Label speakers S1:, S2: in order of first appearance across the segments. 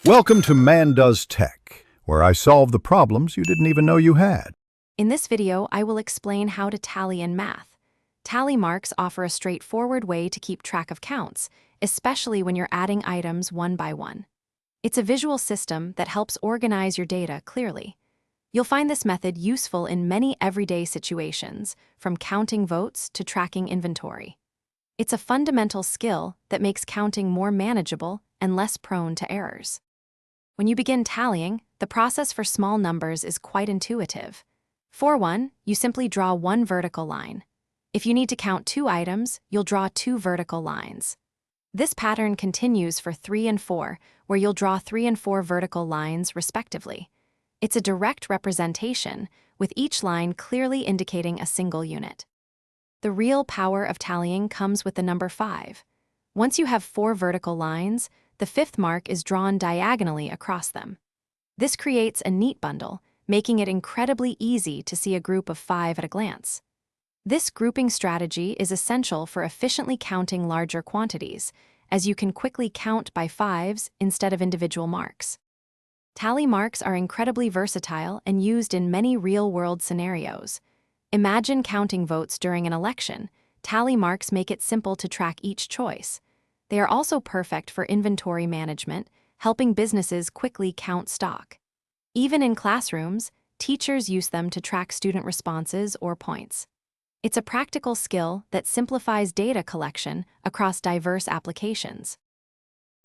S1: Welcome to Man Does Tech, where I solve the problems you didn't even know you had.
S2: In this video, I will explain how to tally in math. Tally marks offer a straightforward way to keep track of counts, especially when you're adding items one by one. It's a visual system that helps organize your data clearly. You'll find this method useful in many everyday situations, from counting votes to tracking inventory. It's a fundamental skill that makes counting more manageable and less prone to errors. When you begin tallying, the process for small numbers is quite intuitive. For one, you simply draw one vertical line. If you need to count two items, you'll draw two vertical lines. This pattern continues for 3 and 4, where you'll draw 3 and 4 vertical lines respectively. It's a direct representation, with each line clearly indicating a single unit. The real power of tallying comes with the number 5. Once you have 4 vertical lines, the fifth mark is drawn diagonally across them. This creates a neat bundle, making it incredibly easy to see a group of 5 at a glance. This grouping strategy is essential for efficiently counting larger quantities, as you can quickly count by 5s instead of individual marks. Tally marks are incredibly versatile and used in many real-world scenarios. Imagine counting votes during an election. Tally marks make it simple to track each choice. They are also perfect for inventory management, helping businesses quickly count stock. Even in classrooms, teachers use them to track student responses or points. It's a practical skill that simplifies data collection across diverse applications.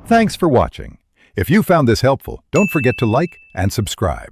S1: Thanks for watching. If you found this helpful, don't forget to like and subscribe.